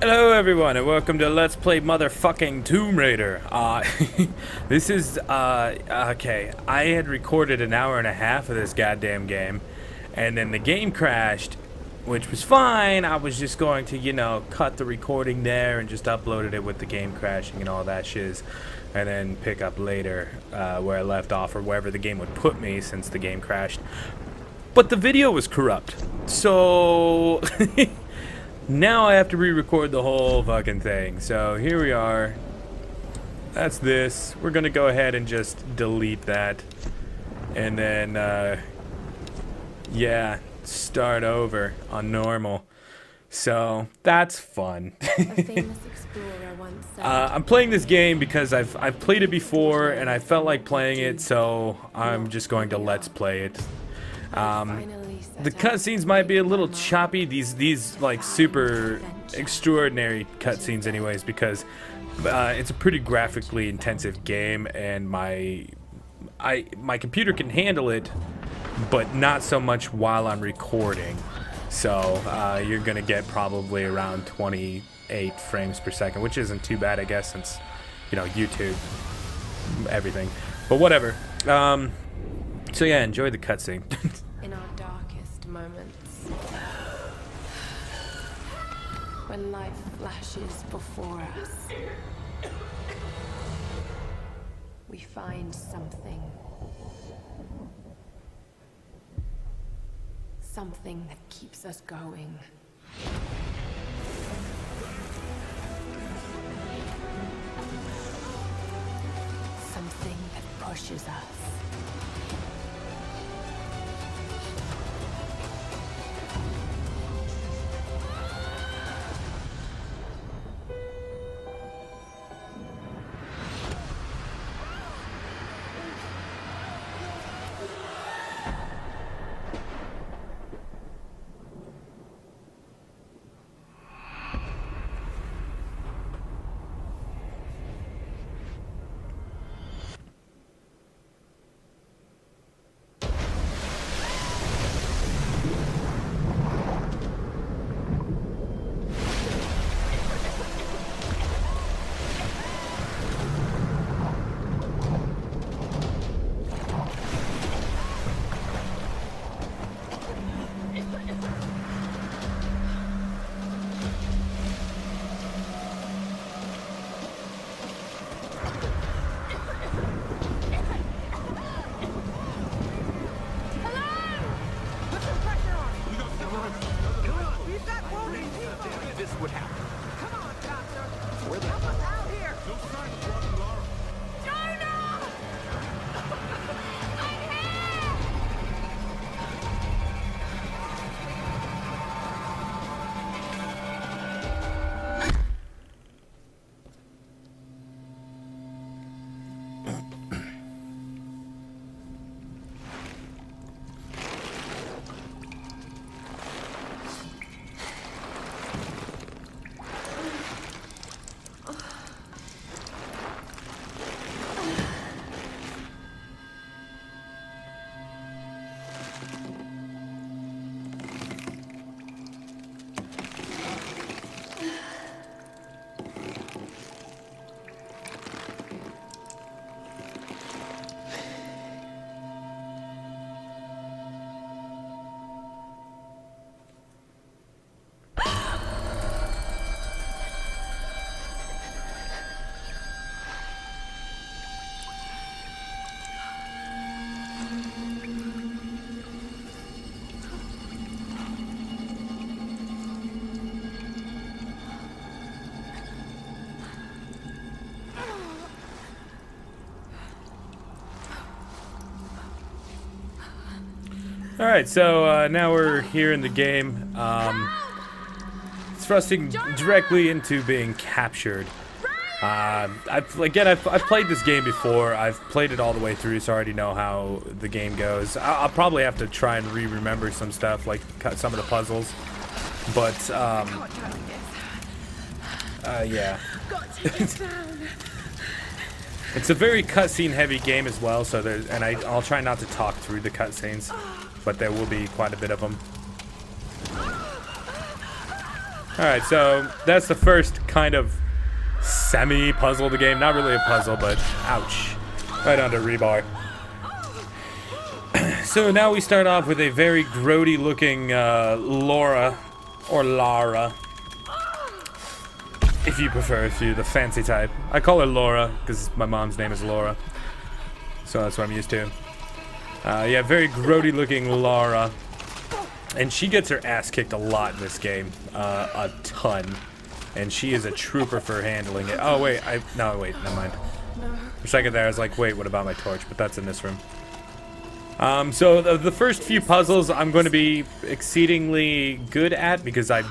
Hello everyone and welcome to Let's Play motherfucking Tomb Raider. This is, okay, I had recorded an hour and a half of this goddamn game, and then the game crashed, which was fine. I was just going to, you know, cut the recording there and just uploaded it with the game crashing and all that shiz, and then pick up later, where I left off, or wherever the game would put me since the game crashed. But the video was corrupt, so... Now I have to re-record the whole fucking thing. So here we are. That's this. We're gonna go ahead and just delete that. And then, yeah, start over on normal. So that's fun. A famous explorer once said, I'm playing this game because I've played it before and I felt like playing it, so I'm just going to let's play it. The cutscenes might be a little choppy, these like super extraordinary cutscenes anyways, because it's a pretty graphically intensive game and my computer can handle it, but not so much while I'm recording. So you're gonna get probably around 28 frames per second, which isn't too bad, I guess, since, you know, YouTube, everything. But whatever. So yeah, enjoy the cutscene. in our darkest moments, when life flashes before us, we find something that keeps us going. Something that pushes us. Alright, so now we're here in the game. Thrusting directly into being captured. I've played this game before. I've played it all the way through, so I already know how the game goes. I'll probably have to try and remember some stuff, like some of the puzzles. But, yeah. It's a very cutscene heavy game as well, so there's, and I'll try not to talk through the cutscenes, but there will be quite a bit of them. Alright, so that's the first kind of semi-puzzle of the game. Not really a puzzle, but ouch. Right onto rebar. So now we start off with a very grody looking Laura, or Lara, if you prefer, if you're the fancy type. I call her Laura because my mom's name is Laura, so that's what I'm used to. Yeah, very grody looking Lara, and she gets her ass kicked a lot in this game, a ton, and she is a trooper for handling it. Oh wait, no wait, never mind. For a second there I was like, wait, what about my torch? But that's in this room. So the first few puzzles I'm going to be exceedingly good at because I've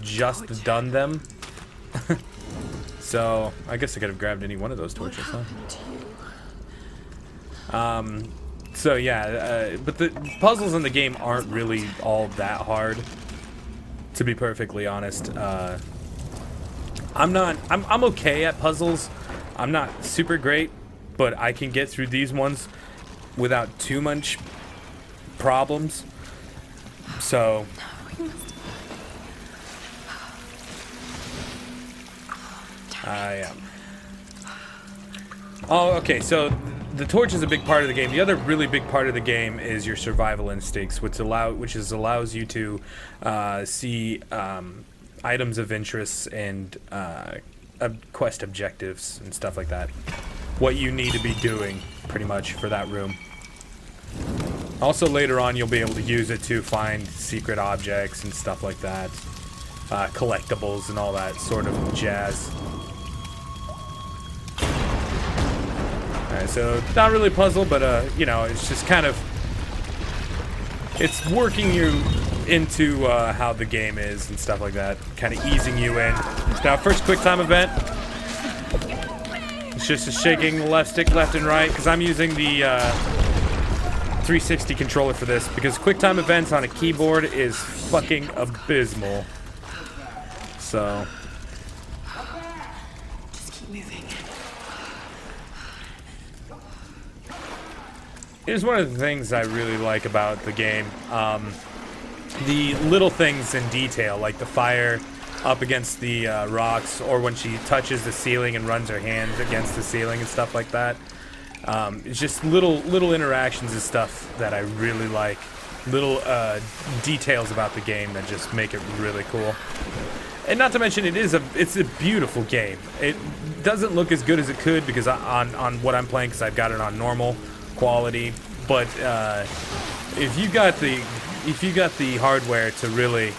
just done them. So I guess I could have grabbed any one of those torches, huh? So yeah, but the puzzles in the game aren't really all that hard, to be perfectly honest. I'm okay at puzzles. I'm not super great, but I can get through these ones without too much problems. So yeah. Oh, okay, so the torch is a big part of the game. The other really big part of the game is your survival instincts, which allows you to see items of interest and quest objectives and stuff like that. What you need to be doing, pretty much, for that room. Also, later on, you'll be able to use it to find secret objects and stuff like that. Collectibles and all that sort of jazz. Alright, so not really a puzzle, but you know, it's just kind of, it's working you into how the game is and stuff like that, kind of easing you in. Now, first quick time event, it's just shaking the left stick left and right, because I'm using the 360 controller for this, because quick time events on a keyboard is fucking abysmal. So Just keep moving. here's one of the things I really like about the game. The little things in detail, like the fire up against the rocks, or when she touches the ceiling and runs her hand against the ceiling and stuff like that. It's just little interactions and stuff that I really like. Little details about the game that just make it really cool. And not to mention, it's a beautiful game. It doesn't look as good as it could because on what I'm playing, because I've got it on normal quality. But if you got the hardware to really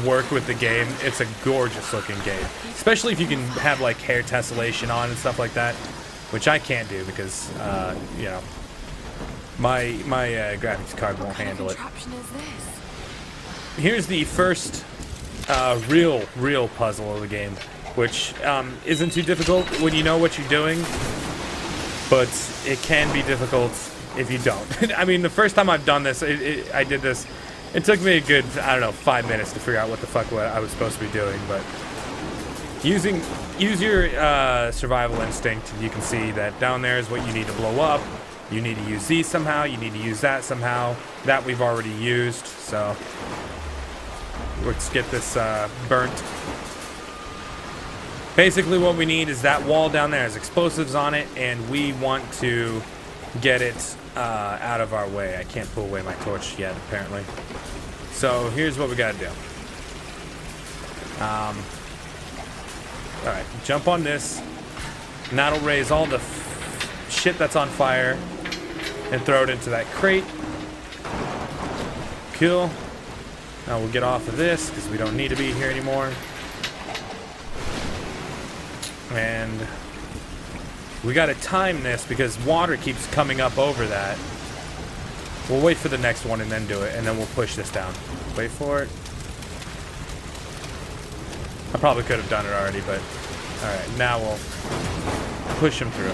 work with the game, it's a gorgeous looking game. Especially if you can have like hair tessellation on and stuff like that, which I can't do because you know, my graphics card won't handle it. Here's the first real puzzle of the game, which isn't too difficult when you know what you're doing, but it can be difficult if you don't. I mean, the first time I've done this, I did this, it took me a good, I don't know, 5 minutes to figure out what the fuck I was supposed to be doing, but use your survival instinct. You can see that down there is what you need to blow up. You need to use these somehow, you need to use that somehow. That we've already used, so let's get this burnt. Basically what we need is that wall down there has explosives on it, and we want to get it out of our way. I can't pull away my torch yet, apparently. So here's what we gotta do. Alright, jump on this, and that'll raise all the shit that's on fire and throw it into that crate. Cool. Now we'll get off of this because we don't need to be here anymore. And we gotta time this because water keeps coming up over that. We'll wait for the next one and then do it, and then we'll push this down. Wait for it. I probably could have done it already, but alright, now we'll push him through.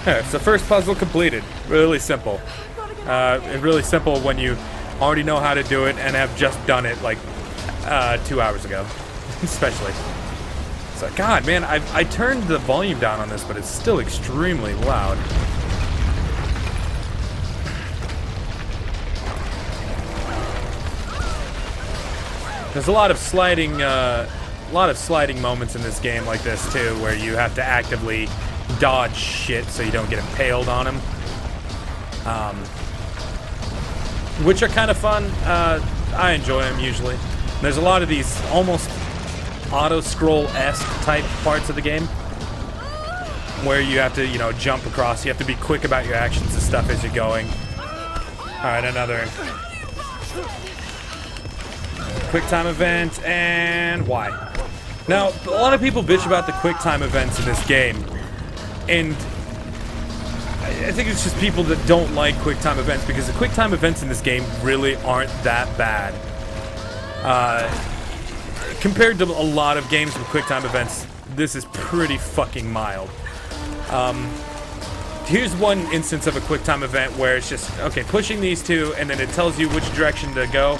Alright, so first puzzle completed. Really simple. And really simple when you already know how to do it and have just done it like 2 hours ago, especially. So, God, man, I turned the volume down on this, but it's still extremely loud. There's a lot of sliding moments in this game like this too, where you have to actively dodge shit so you don't get impaled on them, which are kind of fun. I enjoy them usually. There's a lot of these almost auto-scroll-esque type parts of the game where you have to, you know, jump across. You have to be quick about your actions and stuff as you're going. All right, another quick time event, and why? Now, a lot of people bitch about the quick time events in this game, and I think it's just people that don't like quick time events, because the quick time events in this game really aren't that bad. Compared to a lot of games with quick time events, this is pretty fucking mild. Here's one instance of a quick time event where it's just, okay, pushing these two, and then it tells you which direction to go,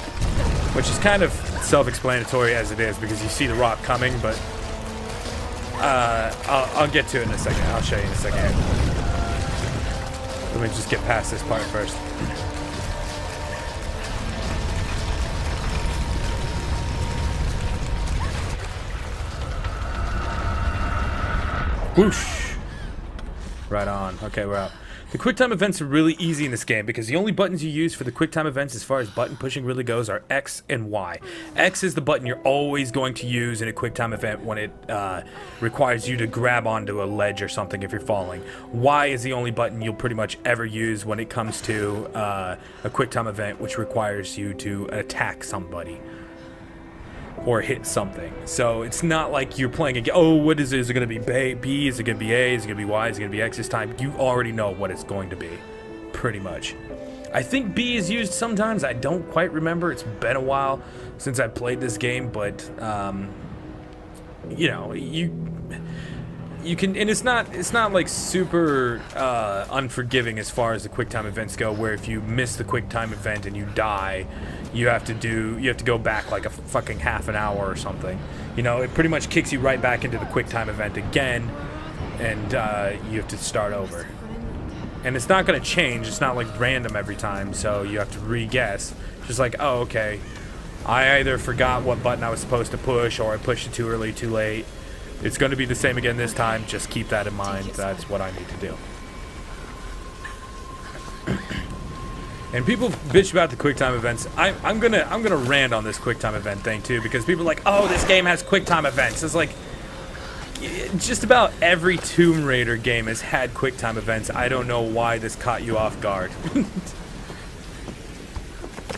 which is kind of self-explanatory as it is, because you see the rock coming, but I'll get to it in a second. I'll show you in a second. Let me just get past this part first. Whoosh! Right on. Okay, we're out. The QuickTime events are really easy in this game because the only buttons you use for the QuickTime events as far as button pushing really goes are X and Y. X is the button you're always going to use in a QuickTime event when it requires you to grab onto a ledge or something if you're falling. Y is the only button you'll pretty much ever use when it comes to a QuickTime event which requires you to attack somebody or hit something. So it's not like you're playing a game. Oh, what is it? Is it going to be B? Is it going to be A? Is it going to be Y? Is it going to be X this time? You already know what it's going to be, pretty much. I think B is used sometimes. I don't quite remember. It's been a while since I played this game, but you know, you can, and it's not like super unforgiving as far as the QuickTime events go, where if you miss the QuickTime event and you die, you have to go back like a fucking half an hour or something. You know, it pretty much kicks you right back into the QuickTime event again, and you have to start over. And it's not going to change. It's not like random every time, so you have to re-guess. Just like, oh, okay, I either forgot what button I was supposed to push, or I pushed it too early, too late. It's going to be the same again this time. Just keep that in mind. That's what I need to do. And people bitch about the QuickTime events. I'm gonna rant on this QuickTime event thing too, because people are like, oh, this game has QuickTime events. It's like, just about every Tomb Raider game has had QuickTime events. I don't know why this caught you off guard.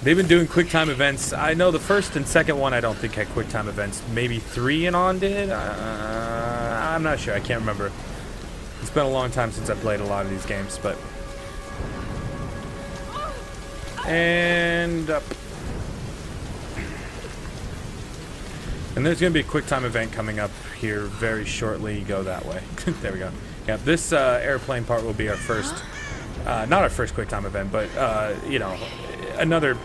They've been doing QuickTime events. I know the first and second one I don't think had QuickTime events. Maybe 3 and on did? I'm not sure. I can't remember. It's been a long time since I played a lot of these games, but... And up. And there's going to be a QuickTime event coming up here very shortly. Go that way. There we go. Yeah, this airplane part will be our first... not our first QuickTime event, but, you know, another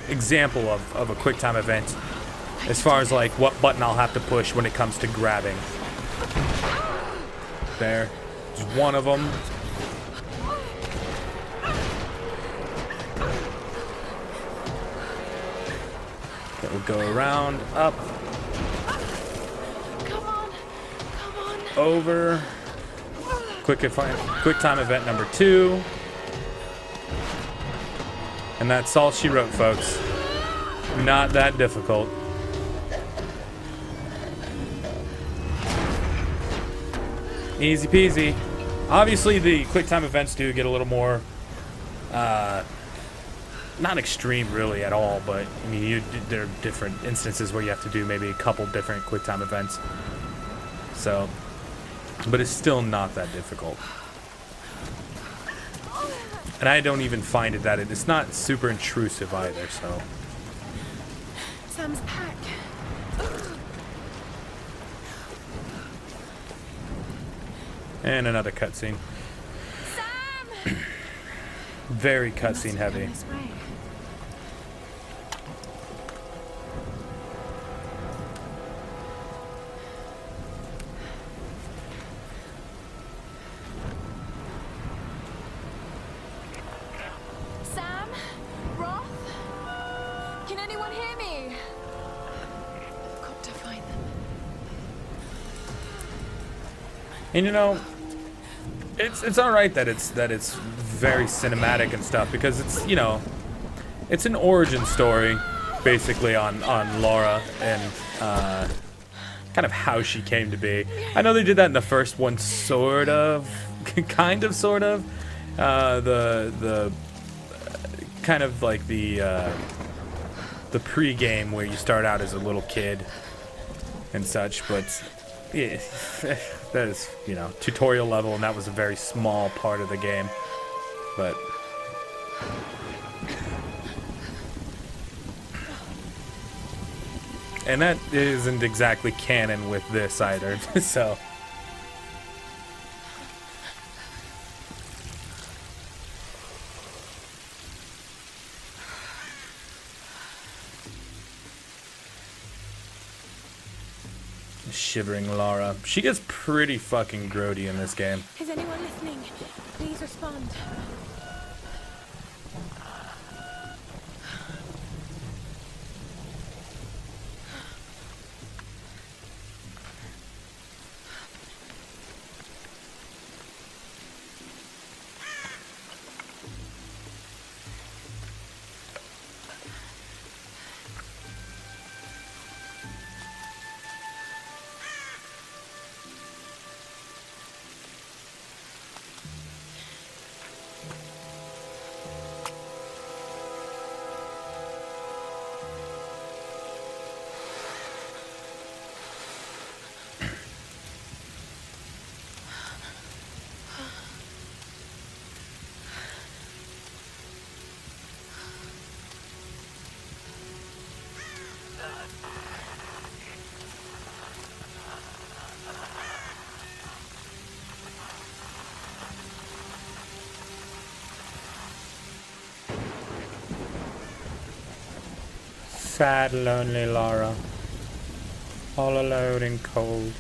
example of a QuickTime event as far as, like, what button I'll have to push when it comes to grabbing. There. There's one of them. That will go around, up, Come on. over. QuickTime event number 2. And that's all she wrote, folks. Not that difficult. Easy peasy. Obviously, the QuickTime events do get a little more, not extreme really at all, but I mean, there are different instances where you have to do maybe a couple different QuickTime events. So, but it's still not that difficult. And I don't even find it that it's not super intrusive either, so. Sam's pack. And another cutscene. Sam! Very cutscene heavy. Sam? Roth? Can anyone hear And you know, it's all right that it's very cinematic and stuff, because it's, you know, it's an origin story basically on Laura and kind of how she came to be. I know they did that in the first one, sort of, kind of, sort of. The kind of like the pre-game where you start out as a little kid and such, but yeah, that is, you know, tutorial level, and that was a very small part of the game. But and that isn't exactly canon with this either, so. Shivering Laura. She gets pretty fucking grody in this game. Is anyone listening? Please respond. Sad, lonely Laura. All alone and cold.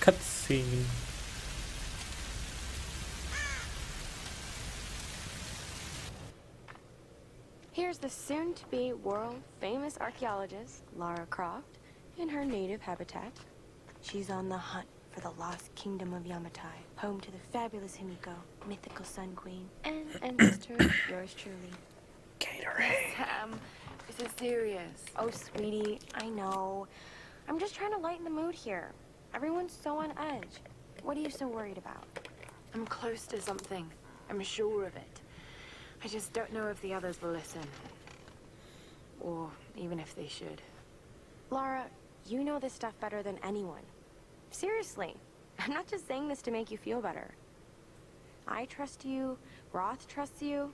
Cutscene. Here's the soon-to-be world-famous archaeologist, Lara Croft, in her native habitat. She's on the hunt for the lost kingdom of Yamatai, home to the fabulous Himiko, mythical Sun Queen, and sister of yours truly. Gatorade. Sam, this is serious. Oh, sweetie, I know. I'm just trying to lighten the mood here. Everyone's so on edge. What are you so worried about? I'm close to something. I'm sure of it. I just don't know if the others will listen. Or even if they should. Lara, you know this stuff better than anyone. Seriously, I'm not just saying this to make you feel better. I trust you, Roth trusts you.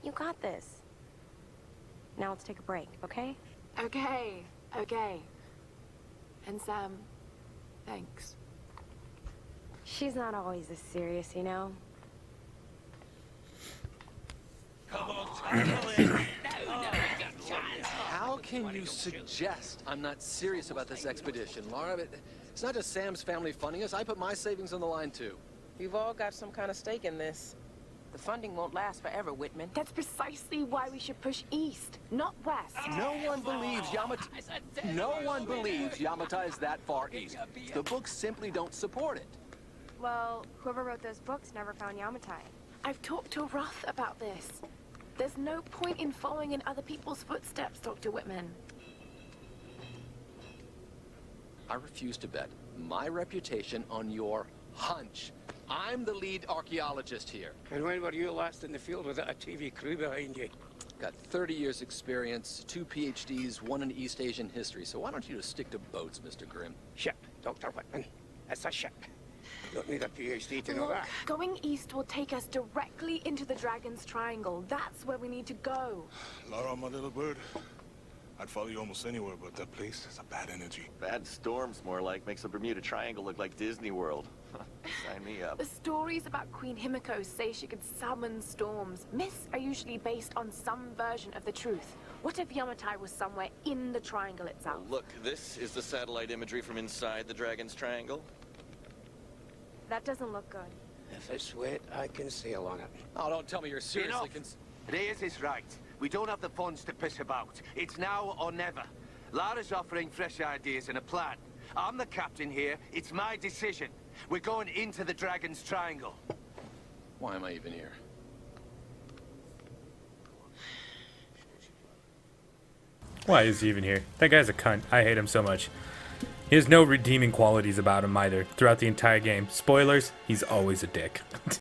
You got this. Now let's take a break, okay? Okay, okay. And Sam, thanks. She's not always this serious, you know? How can you suggest I'm not serious about this expedition, Laura? It's not just Sam's family funding us. I put my savings on the line, too. We've all got some kind of stake in this. The funding won't last forever, Whitman. That's precisely why we should push east, not west. No one believes Yamatai is that far east. The books simply don't support it. Well, whoever wrote those books never found Yamatai. I've talked to Roth about this. There's no point in following in other people's footsteps, Dr. Whitman. I refuse to bet my reputation on your hunch. I'm the lead archaeologist here. And when were you last in the field without a TV crew behind you? Got 30 years experience, 2 PhDs, 1 in East Asian history, so why don't you just stick to boats, Mr. Grimm? Ship, Dr. Whitman. It's a ship. You don't need a PhD to know Look, that. going east will take us directly into the Dragon's Triangle. That's where we need to go. Laura, my little bird. I'd follow you almost anywhere, but that place has a bad energy. Bad storms, more like. Makes the Bermuda Triangle look like Disney World. Sign me up. The stories about Queen Himiko say she could summon storms. Myths are usually based on some version of the truth. What if Yamatai was somewhere in the triangle itself? Look, this is the satellite imagery from inside the Dragon's Triangle. That doesn't look good. If it's wet, I can sail on it. Oh, don't tell me you're seriously Reyes is right. We don't have the funds to piss about. It's now or never. Lara's offering fresh ideas and a plan. I'm the captain here. It's my decision. We're going into the Dragon's Triangle. Why am I even here? Why is he even here? That guy's a cunt. I hate him so much. He has no redeeming qualities about him either throughout the entire game. Spoilers, he's always a dick.